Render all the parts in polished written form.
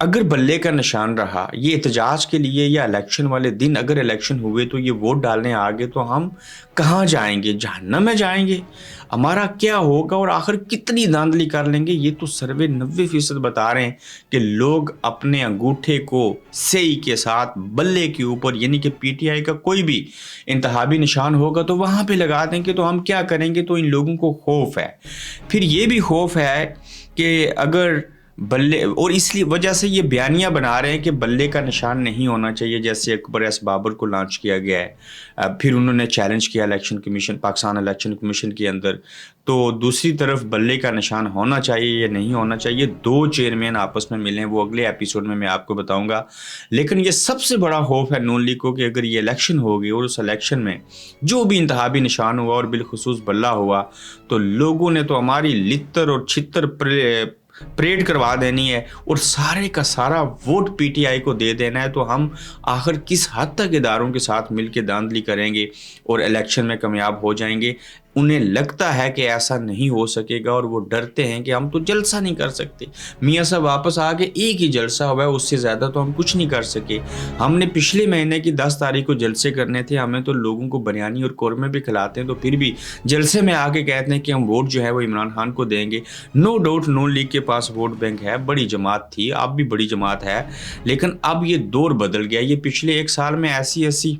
اگر بلے کا نشان رہا یہ احتجاج کے لیے یا الیکشن والے دن اگر الیکشن ہوئے تو یہ ووٹ ڈالنے آگے تو ہم کہاں جائیں گے؟ جہنم میں جائیں گے؟ ہمارا کیا ہوگا اور آخر کتنی دھاندلی کر لیں گے؟ یہ تو سروے 90% بتا رہے ہیں کہ لوگ اپنے انگوٹھے کو صحیح کے ساتھ بلے کے اوپر، یعنی کہ پی ٹی آئی کا کوئی بھی انتخابی نشان ہوگا تو وہاں پہ لگا دیں گے۔ تو ہم کیا کریں گے؟ تو ان لوگوں کو خوف ہے، پھر یہ بھی خوف ہے کہ اگر بلے، اور اس لیے وجہ سے یہ بیانیہ بنا رہے ہیں کہ بلے کا نشان نہیں ہونا چاہیے، جیسے اکبر ایس بابر کو لانچ کیا گیا ہے، پھر انہوں نے چیلنج کیا election commission, Pakistan election commission کے اندر۔ تو دوسری طرف بلے کا نشان ہونا چاہیے یا نہیں ہونا چاہیے، دو چیئرمین آپس میں ملیں، وہ اگلے ایپیسوڈ میں آپ کو بتاؤں گا۔ لیکن یہ سب سے بڑا خوف ہے نون لیگ کو کہ اگر یہ الیکشن ہوگی اور اس الیکشن میں جو بھی انتخابی نشان ہوا اور بالخصوص بلہ ہوا تو لوگوں نے تو ہماری لتر اور چھتر پریڈ کروا دینی ہے اور سارے کا سارا ووٹ پی ٹی آئی کو دے دینا ہے۔ تو ہم آخر کس حد تک اداروں کے ساتھ مل کے دھاندلی کریں گے اور الیکشن میں کامیاب ہو جائیں گے؟ انہیں لگتا ہے کہ ایسا نہیں ہو سکے گا اور وہ ڈرتے ہیں کہ ہم تو جلسہ نہیں کر سکتے۔ میاں صاحب واپس آ کے ایک ہی جلسہ ہوا ہے، اس سے زیادہ تو ہم کچھ نہیں کر سکے۔ ہم نے پچھلے مہینے کی 10 تاریخ کو جلسے کرنے تھے، ہمیں تو لوگوں کو بریانی اور قورمے بھی کھلاتے ہیں، تو پھر بھی جلسے میں آ کے کہتے ہیں کہ ہم ووٹ جو ہے وہ عمران خان کو دیں گے۔ نو ڈاؤٹ نون لیگ کے پاس ووٹ بینک ہے، بڑی جماعت تھی، اب بھی بڑی جماعت ہے، لیکن اب یہ دور بدل گیا۔ یہ پچھلے ایک سال میں ایسی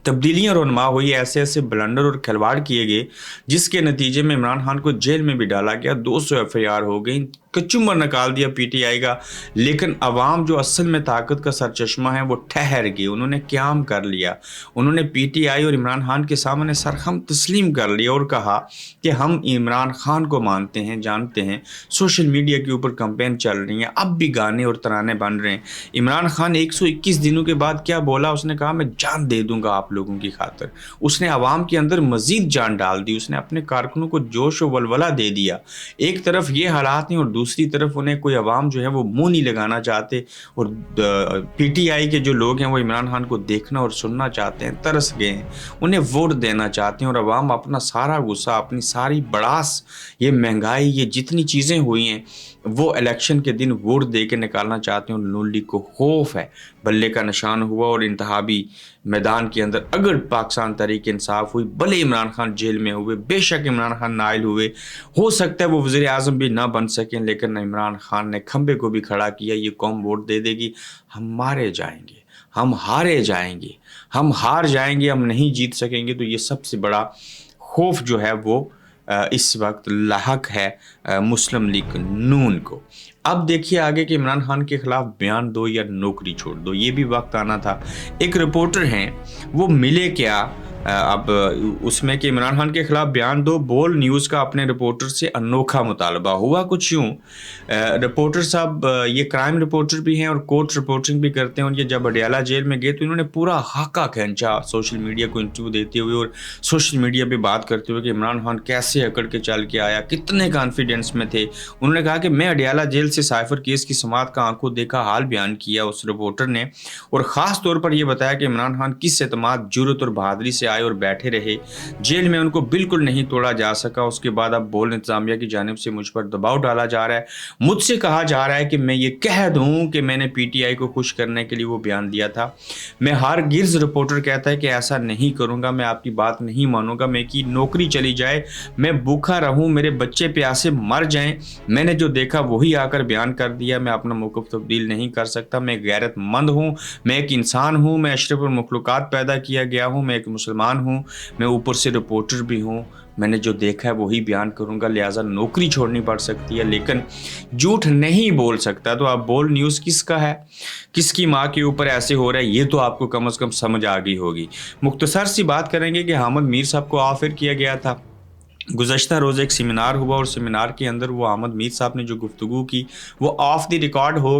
تبدیلیاں رونما ہوئی، ایسے بلنڈر اور کھلواڑ کیے گئے جس کے نتیجے میں عمران خان کو جیل میں بھی ڈالا گیا، 200 ایف آئی آر ہو گئی، کچمبر نکال دیا پی ٹی آئی کا۔ لیکن عوام جو اصل میں طاقت کا سرچشمہ ہے وہ ٹھہر گئی، انہوں نے قیام کر لیا، انہوں نے پی ٹی آئی اور عمران خان کے سامنے سرخم تسلیم کر لیا اور کہا کہ ہم عمران خان کو مانتے ہیں، جانتے ہیں۔ سوشل میڈیا کے اوپر کمپین چل رہی ہیں، اب بھی گانے اور ترانے بن رہے ہیں۔ عمران خان 121 دنوں کے بعد کیا بولا؟ اس نے کہا میں جان دے دوں گا آپ لوگوں کی خاطر۔ اس نے عوام کے اندر مزید جان ڈال دی، اس نے اپنے کارکنوں کو جوش و ولولہ دے دیا۔ ایک طرف یہ حالات ہیں اور دوسری طرف انہیں کوئی عوام جو ہے وہ منہ نہیں لگانا چاہتے، اور پی ٹی آئی کے جو لوگ ہیں وہ عمران خان کو دیکھنا اور سننا چاہتے ہیں، ترس گئے ہیں، انہیں ووٹ دینا چاہتے ہیں، اور عوام اپنا سارا غصہ، اپنی ساری بڑاس، یہ مہنگائی، یہ جتنی چیزیں ہوئی ہیں وہ الیکشن کے دن ووٹ دے کے نکالنا چاہتے ہیں۔ اور نون لیگ کو خوف ہے بلے کا نشان ہوا اور انتخابی میدان کے اندر اگر پاکستان تحریک انصاف ہوئی، بھلے عمران خان جیل میں ہوئے، بے شک عمران خان نائل ہوئے، ہو سکتا ہے وہ وزیر اعظم بھی نہ بن سکیں، لیکن عمران خان نے کھمبے کو بھی کھڑا کیا، یہ قوم ووٹ دے دے گی، ہم مارے جائیں گے، ہم ہارے جائیں گے، ہم ہار جائیں گے، ہم نہیں جیت سکیں گے۔ تو یہ سب سے بڑا خوف جو ہے وہ اس وقت لاحق ہے مسلم لیگ نون کو۔ اب دیکھیے آگے کہ عمران خان کے خلاف بیان دو یا نوکری چھوڑ دو، یہ بھی وقت آنا تھا۔ ایک رپورٹر ہیں وہ ملے کیا اب اس میں کہ عمران خان کے خلاف بیان دو، بول نیوز کا اپنے رپورٹر سے انوکھا مطالبہ ہوا کچھ یوں۔ رپورٹر صاحب یہ کرائم رپورٹر بھی ہیں اور کورٹ رپورٹنگ بھی کرتے ہیں، اور یہ جب اڈیالہ جیل میں گئے تو انہوں نے پورا خاکہ کھینچا سوشل میڈیا کو انٹرویو دیتے ہوئے اور سوشل میڈیا پہ بات کرتے ہوئے کہ عمران خان کیسے اکڑ کے چل کے آیا، کتنے کانفیڈنس میں تھے۔ انہوں نے کہا کہ میں اڈیالہ جیل سے سائفر کیس کی سماعت کا آنکھوں دیکھا حال بیان کیا اس رپورٹر نے، اور خاص طور پر یہ بتایا کہ عمران خان کس اعتماد، جرأت اور بہادری سے اور بیٹھے رہے، جیل میں ان کو بالکل نہیں توڑا جا سکا۔ اس کے بعد اب بول انتظامیہ کی جانب سے مجھ پر دباؤ ڈالا جا رہا ہے، مجھ سے کہا جا رہا ہے کہ میں یہ کہہ دوں کہ میں نے پی ٹی آئی کو خوش کرنے کے لیے وہ بیان دیا تھا۔ میں ہرگز، رپورٹر کہتا ہے کہ ایسا نہیں کروں گا، میں آپ کی بات نہیں مانوں گا، میں کی نوکری چلی جائے، میں بھوکا رہوں، میرے بچے پیاسے مر جائیں، میں نے جو دیکھا وہی آ کر بیان کر دیا، میں اپنا موقف تبدیل نہیں کر سکتا، میں غیرت مند ہوں، میں ایک انسان ہوں، میں اشرف المخلوقات پیدا کیا گیا ہوں، میں ایک مسلمان ہوں، میں اوپر سے رپورٹر بھی ہوں، میں نے جو دیکھا ہے وہی بیان کروں گا، لہٰذا نوکری چھوڑنی پڑ سکتی ہے لیکن جھوٹ نہیں بول سکتا۔ تو اب بول نیوز کس کا ہے، کس کی ماں کے اوپر ایسے ہو رہا ہے، یہ تو آپ کو کم از کم سمجھ آ گئی ہوگی۔ مختصر سی بات کریں گے کہ حامد میر صاحب کو آفر کیا گیا تھا، گزشتہ روز ایک سیمینار ہوا اور سیمینار کے اندر وہ حامد میر صاحب نے جو گفتگو کی وہ آف دی ریکارڈ ہو،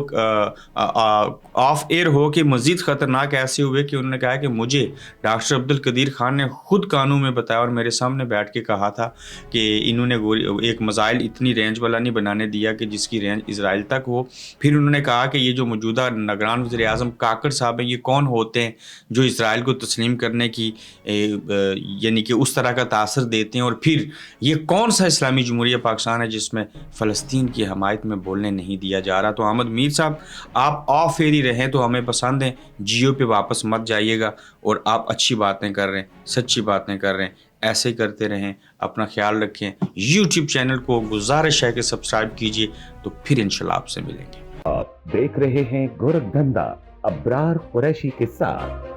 آف ایئر ہو کہ مزید خطرناک ایسے ہوئے کہ انہوں نے کہا کہ مجھے ڈاکٹر عبدالقدیر خان نے خود قانون میں بتایا اور میرے سامنے بیٹھ کے کہا تھا کہ انہوں نے ایک میزائل اتنی رینج والا نہیں بنانے دیا کہ جس کی رینج اسرائیل تک ہو۔ پھر انہوں نے کہا کہ یہ جو موجودہ نگران وزیر اعظم کاکڑ صاحب ہیں یہ کون ہوتے ہیں جو اسرائیل کو تسلیم کرنے کی یعنی کہ اس طرح کا تاثر دیتے ہیں، اور پھر یہ کون سا اسلامی جمہوریہ پاکستان ہے جس میں فلسطین کی حمایت میں بولنے نہیں دیا جا رہا؟ تو احمد میر صاحب آپ آف ایئر ہی رہیں تو ہمیں پسند ہیں، جیو پہ واپس مت جائیے گا، اور آپ اچھی باتیں کر رہے ہیں، سچی باتیں کر رہے ہیں، ایسے کرتے رہیں، اپنا خیال رکھیں۔ یوٹیوب چینل کو گزارش ہے کہ سبسکرائب کیجیے، تو پھر انشاءاللہ آپ سے ملیں گے۔ آپ دیکھ رہے ہیں گورکھ دھندا ابرار قریشی کے ساتھ۔